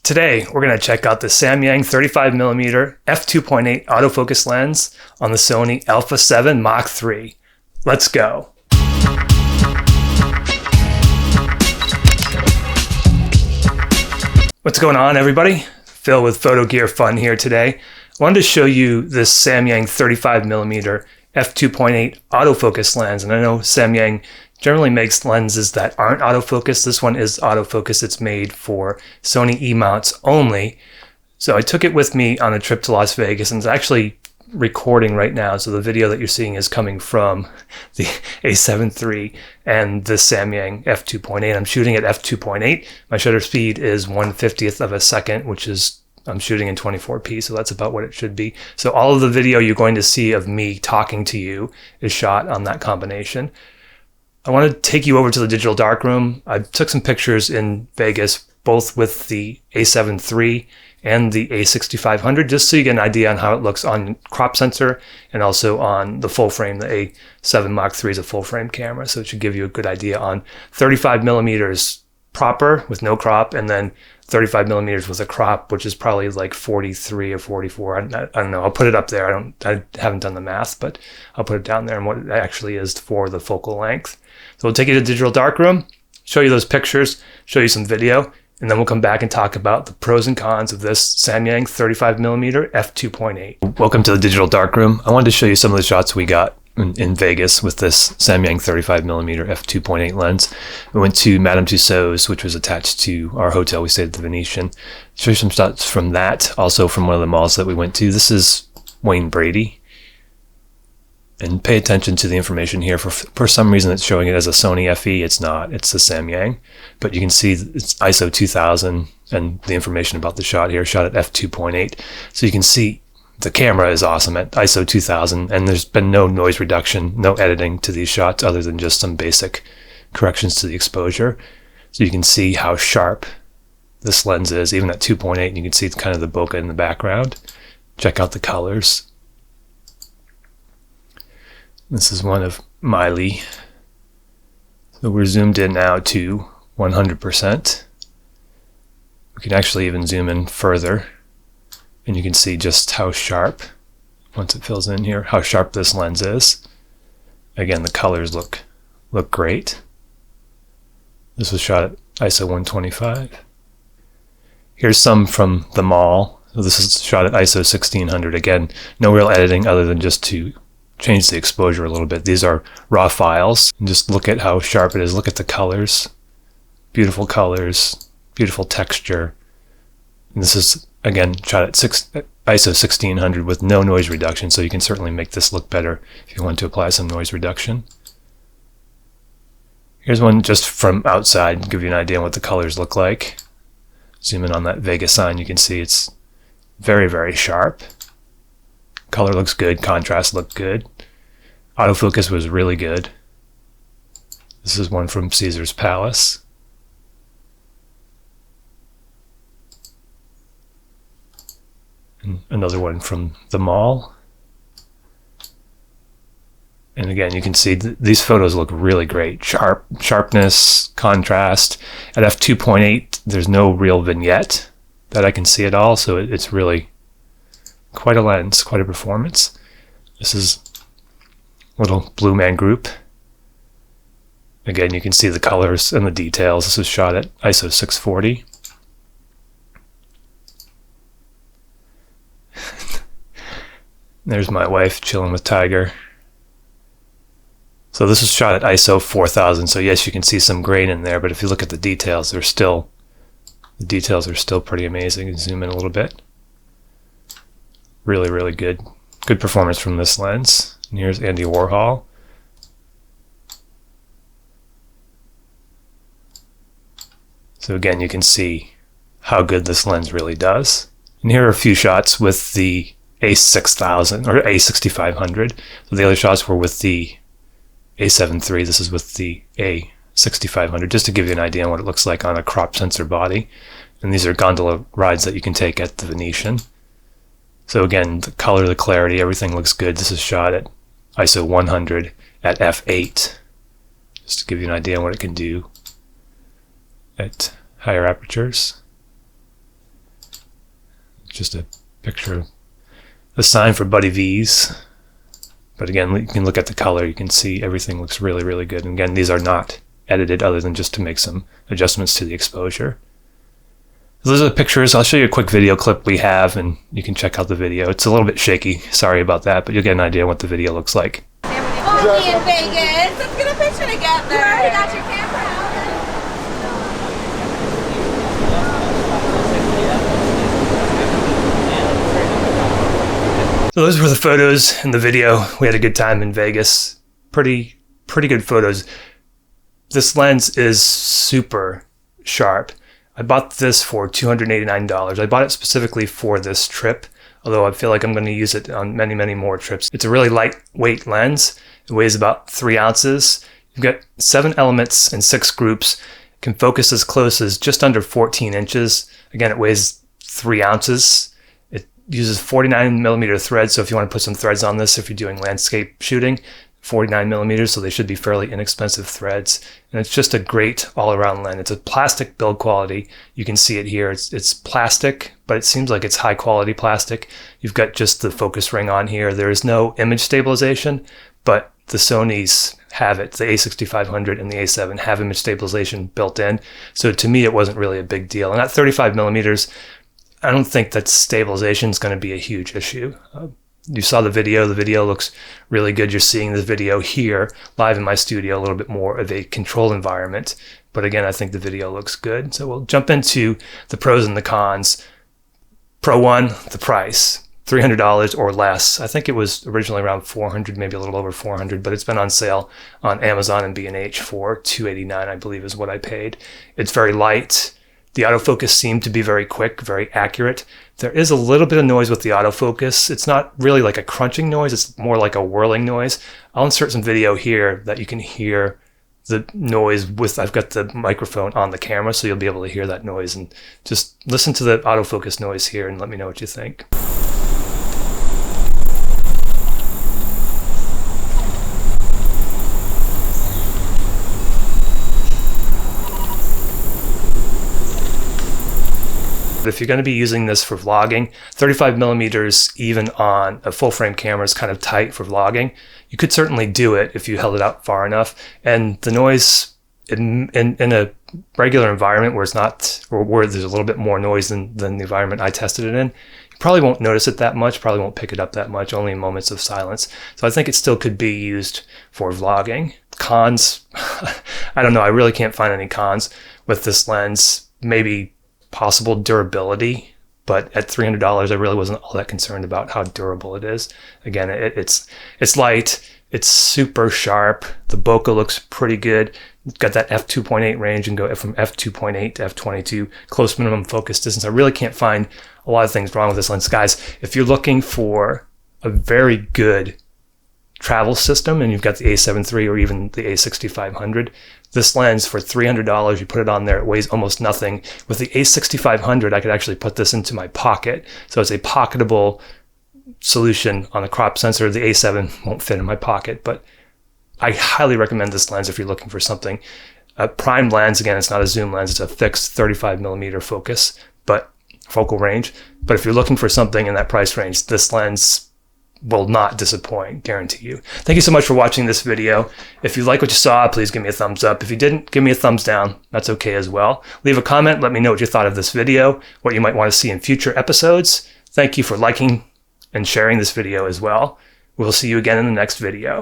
Today, we're going to check out the Samyang 35mm f2.8 autofocus lens on the Sony a7iii Mark III. Let's go. What's going on, everybody? Phil with Photo Gear Fun here today. I wanted to show you this Samyang 35mm f2.8 autofocus lens, and I know Samyang generally makes lenses that aren't autofocus. This one is autofocus. It's made for Sony E-mounts only. So I took it with me on a trip to Las Vegas, and it's actually recording right now. So the video that you're seeing is coming from the a7iii and the Samyang f2.8. I'm shooting at f2.8. My shutter speed is 1/50th of a second, which is I'm shooting in 24p, so that's about what it should be. So all of the video you're going to see of me talking to you is shot on that combination. I want to take you over to the digital darkroom. I took some pictures in Vegas, both with the a7iii and the a6500, just so you get an idea on how it looks on crop sensor and also on the full frame. The a7 Mark III is a full frame camera, so it should give you a good idea on 35mm proper with no crop, and then 35mm with a crop, which is probably like 43 or 44. I don't know. I'll put it up there. I haven't done the math, but I'll put it down there and what it actually is for the focal length. So we'll take you to digital darkroom, show you those pictures, show you some video, and then we'll come back and talk about the pros and cons of this Samyang 35mm f2.8. Welcome to the digital darkroom. I wanted to show you some of the shots we got in Vegas with this Samyang 35mm f2.8 lens. We went to Madame Tussauds, which was attached to our hotel. We stayed at the Venetian. Show you some shots from that, also from one of the malls that we went to. This is Wayne Brady. And pay attention to the information here. For some reason it's showing it as a Sony FE. It's not. It's the Samyang. But you can see it's ISO 2000 and the information about the shot here, shot at f2.8. So you can see the camera is awesome at ISO 2000, and there's been no noise reduction, no editing to these shots other than just some basic corrections to the exposure. So you can see how sharp this lens is, even at 2.8, and you can see kind of the bokeh in the background. Check out the colors. This is one of Miley. So we're zoomed in now to 100%. We can actually even zoom in further, and you can see just how sharp, once it fills in here, how sharp this lens is. Again, the colors look great. This was shot at ISO 125. Here's some from the mall. So this is shot at ISO 1600. Again, no real editing other than just to change the exposure a little bit. These are raw files. And just look at how sharp it is. Look at the colors. Beautiful colors, beautiful texture. And this is, again, shot at ISO 1600 with no noise reduction, so you can certainly make this look better if you want to apply some noise reduction. Here's one just from outside to give you an idea on what the colors look like. Zoom in on that Vegas sign. You can see it's very, very sharp. Color looks good, contrast looked good. Autofocus was really good. This is one from Caesar's Palace. And another one from the mall. And again, you can see these photos look really great. Sharpness, contrast. At f2.8, there's no real vignette that I can see at all, so it's really quite a lens, quite a performance. This is a little Blue Man Group. Again, you can see the colors and the details. This was shot at ISO 640. There's my wife chilling with Tiger. So this was shot at ISO 4000. So yes, you can see some grain in there, but if you look at the details, the details are still pretty amazing. You can zoom in a little bit. Really, really good performance from this lens. And here's Andy Warhol. So again, you can see how good this lens really does. And here are a few shots with the a6000 or a6500. So the other shots were with the a7iii. This is with the a6500, just to give you an idea on what it looks like on a crop sensor body. And these are gondola rides that you can take at the Venetian. So again, the color, the clarity, everything looks good. This is shot at ISO 100 at f8, just to give you an idea on what it can do at higher apertures. just a picture, a sign for Buddy V's. But again, you can look at the color. You can see everything looks really, really good. And again, these are not edited other than just to make some adjustments to the exposure. Those are the pictures. I'll show you a quick video clip we have, and you can check out the video. It's a little bit shaky. Sorry about that, but you'll get an idea what the video looks like. We'll be in Vegas. Let's get a picture together. You already got your camera out. So those were the photos in the video. We had a good time in Vegas. Pretty good photos. This lens is super sharp. I bought this for $289. I bought it specifically for this trip, although I feel like I'm going to use it on many, many more trips. It's a really lightweight lens. It weighs about 3 ounces. You've got 7 elements and 6 groups. It can focus as close as just under 14 inches. Again, it weighs 3 ounces. It uses 49 millimeter threads, so if you want to put some threads on this, if you're doing landscape shooting, 49 millimeters, so they should be fairly inexpensive threads. And it's just a great all-around lens. It's a plastic build quality. You can see it here. It's plastic, but it seems like it's high quality plastic. You've got just the focus ring on here. There is no image stabilization, but the Sonys have it. The a6500 and the a7 have image stabilization built in. So to me, it wasn't really a big deal. And at 35 millimeters, I don't think that stabilization is going to be a huge issue. You saw the video. The video looks really good. You're seeing the video here live in my studio, a little bit more of a controlled environment. But again, I think the video looks good. So we'll jump into the pros and the cons. Pro 1, the price, $300 or less. I think it was originally around $400, maybe a little over $400, but it's been on sale on Amazon and B&H for $289, I believe is what I paid. It's very light. The autofocus seemed to be very quick, very accurate. There is a little bit of noise with the autofocus. It's not really like a crunching noise. It's more like a whirling noise. I'll insert some video here that you can hear the noise with. I've got the microphone on the camera, so you'll be able to hear that noise. And just listen to the autofocus noise here and let me know what you think. If you're going to be using this for vlogging, 35 millimeters even on a full frame camera is kind of tight for vlogging. You could certainly do it if you held it out far enough. And the noise in a regular environment where it's not, or where there's a little bit more noise than the environment I tested it in, you probably won't notice it that much, probably won't pick it up that much, only in moments of silence. So I think it still could be used for vlogging. Cons, I don't know, I really can't find any cons with this lens. Maybe possible durability, but at $300 I really wasn't all that concerned about how durable it is. Again, it's light, it's super sharp, the bokeh looks pretty good. It's got that f2.8 range and go from f2.8 to f22, close minimum focus distance. I really can't find a lot of things wrong with this lens. Guys, if you're looking for a very good travel system and you've got the a7iii or even the a6500, this lens for $300, you put it on there, it weighs almost nothing. With the a6500, I could actually put this into my pocket. So it's a pocketable solution on a crop sensor. The a7 won't fit in my pocket, but I highly recommend this lens if you're looking for something. A prime lens, again, it's not a zoom lens, it's a fixed 35 millimeter focus, but focal range. But if you're looking for something in that price range, this lens will not disappoint, guarantee you. Thank you so much for watching this video. If you like what you saw, please give me a thumbs up. If you didn't, give me a thumbs down. That's okay as well. Leave a comment. Let me know what you thought of this video, what you might want to see in future episodes. Thank you for liking and sharing this video as well. We'll see you again in the next video.